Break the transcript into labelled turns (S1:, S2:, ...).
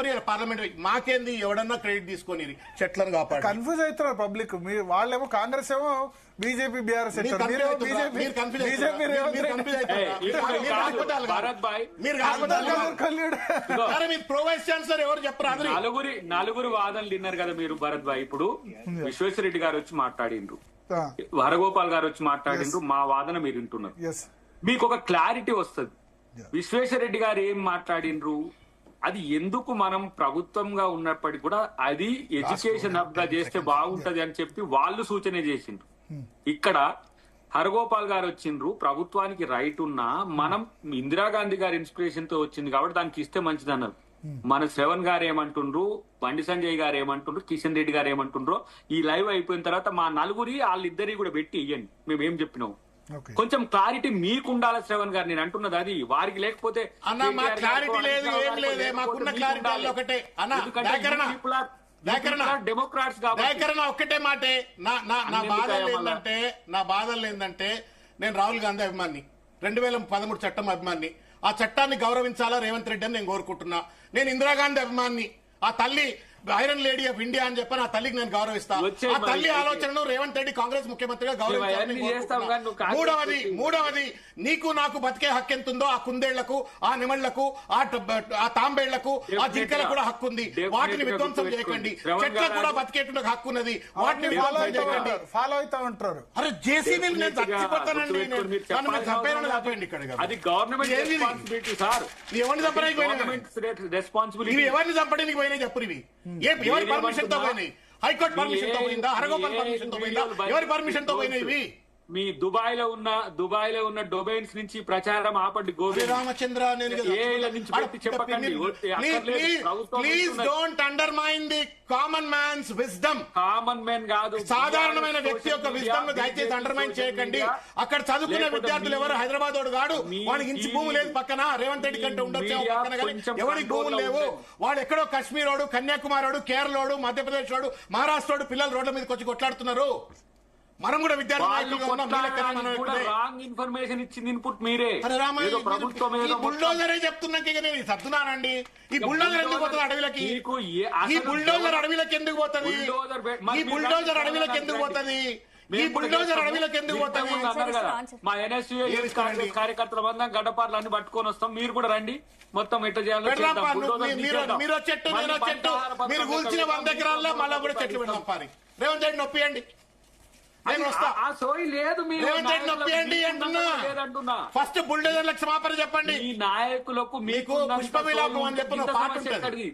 S1: చెప్పని పార్లమెంట్ మాకేంది ఎవడన్నా క్రెడిట్ తీసుకొని చెట్లను కాపాడు.
S2: కన్ఫ్యూజ్ అవుతున్నారు పబ్లిక్. వాళ్ళేమో కాంగ్రెస్ ఏమో BJP BRS
S1: pro vice chancellor ఎవరు చెప్పరా?
S3: నలుగురు వాదనలు తిన్నారు కదా మీరు భరత్ భాయ్. ఇప్పుడు విశ్వేశ్వరరెడ్డి గారు వచ్చి మాట్లాడిండ్రు, హరగోపాల్ గారు వచ్చి మాట్లాడిండ్రు, మా వాదన మీరు వింటున్నారు. మీకు ఒక క్లారిటీ వస్తుంది. విశ్వేశ్వరరెడ్డి గారు ఏం మాట్లాడిండ్రు, అది ఎందుకు మనం ప్రభుత్వంగా ఉన్నప్పటికీ కూడా అది ఎడ్యుకేషన్ హబ్ గా చేస్తే బాగుంటది అని చెప్పి వాళ్ళు సూచన చేసిండ్రు. ఇక్కడ హరగోపాల్ గారు వచ్చిండ్రు, ప్రభుత్వానికి రైట్ ఉన్నా మనం ఇందిరాగాంధీ గారి ఇన్స్పిరేషన్ తో వచ్చింది కాబట్టి దానికి ఇస్తే మంచిది అన్నారు. మన శ్రవణ్ గారు ఏమంటుండ్రు, బండి సంజయ్ గారు ఏమంటుండ్రు, కిషన్ రెడ్డి గారు ఏమంటుండ్రో ఈ లైవ్ అయిపోయిన తర్వాత మా నలుగురి వాళ్ళిద్దరి కూడా పెట్టి ఇయ్యండి మేము ఏం చెప్పినాం. కొంచెం క్లారిటీ మీకు ఉండాలి శ్రవణ్ గారు. నేను అంటున్నది అది, వారికి లేకపోతే
S1: డెమోక్రాట్స్ ఒక్కటే మాటే. నా బాధలు ఏంటంటే నేను రాహుల్ గాంధీ అభిమాని, 2013 చట్టం అభిమాని. ఆ చట్టాన్ని గౌరవించాలా రేవంత్ రెడ్డి అని నేను కోరుకుంటున్నా. నేను ఇందిరాగాంధీ అభిమాని, ఆ తల్లి ఐరన్ లేడీ ఆఫ్ ఇండియా అని చెప్పి ఆ తల్లికి నేను గౌరవిస్తా. ఆ తల్లి ఆలోచనను రేవంత్ రెడ్డి కాంగ్రెస్ ముఖ్యమంత్రిగా గౌరవించాలని. మూడవది నీకు నాకు బతికే హక్కు ఎంత ఉందో ఆ కుందేళ్లకు, ఆ నిమళ్లకు, ఆ తాంబేళ్లకు, ఆ జింకలకు కూడా హక్కు ఉంది. వాటిని విధ్వంసం చేయకండి. చెట్లకు కూడా బతికేటువంటి హక్కు ఉన్నది, వాటిని
S2: ఫాలో అవుతా ఉంటారు.
S1: అరే జేసీబీలు నేను చచ్చిపోతానండి, చంపేయండి. ఇక్కడ
S3: అది గవర్నమెంట్ రెస్పాన్సిబిలిటీ సార్.
S1: ఎవరిని చంపడానికి
S3: రెస్పాన్సిబిలిటీ,
S1: ఎవరిని చంపడానికి పోయినాయి చెప్పు. ఇవి ఎవరి పర్మిషన్ తో పోయినాయి? హైకోర్టు పర్మిషన్ తో పోయిందా? హరగోపాల్ పర్మిషన్ తో పోయిందా? ఎవరి పర్మిషన్ తో పోయినాయి ఇవి?
S3: మీ దుబాయ్ లో ఉన్న డొబైన్స్ నుంచి ప్రచారం ఆపండి. Govind
S1: Ramachandra, please don't undermine the common man's wisdom.
S3: Common man కాదు,
S1: సాధారణమైన వ్యక్తి యొక్క విజ్డమ్ దయచేసి అండర్మైన్ చేయకండి. అక్కడ చదువుకునే విద్యార్థులు ఎవరు హైదరాబాద్ వాడు కాడు, వాడికి ఇంచి భూమి లేదు పక్కన. రేవంత్ రెడ్డి కంటే ఉండొచ్చు పక్కన, కానీ ఎవరికి భూములు లేవు. వాడు ఎక్కడో కశ్మీర్ వాడు, కన్యాకుమారి వాడు, కేరళోడు, మధ్యప్రదేశ్ వాడు, మహారాష్ట్ర పిల్లలు రోడ్ల మీదకి వచ్చి కొట్లాడుతున్నారు. మనం కూడా
S3: రాంగ్ ఇన్ఫర్మేషన్ ఇచ్చింది ఇన్పుట్ మీరే.
S1: బుల్డోజరే చెప్తున్నాక నేను సర్దునానండి. ఈ బుల్డోజర్ ఎందుకు పోతుంది అడవిలకి? ఈ బుల్డోజర్ అడవిలకి ఎందుకు పోతుంది? ఈ బుల్డోజర్ అడవిలకి ఎందుకు పోతుంది? ఈ బుల్డోజర్ అడవిలకి ఎందుకు పోతుంది?
S3: మా ఎన్ఎస్యూ కార్యకర్తల మందం గడ్డపార్లు అన్ని పట్టుకొని వస్తాం, మీరు కూడా రండి. మొత్తం ఎట్లా చేయాలి?
S1: మీరు చెట్టు, నేను చెట్టు, మీరు కూల్చిన 100 ఎకరాల్లో మళ్ళా కూడా చెట్లు పెడదాం. పారి రేవంత్ రెడ్డి నొప్పియండి. ఫస్ట్ బుల్డోజర్లకు క్షమాపణ చెప్పండి.
S3: ఈ నాయకులకు
S1: మీకు పుష్ప విలాపం అని చెప్పిన పాట ఉంటుంది.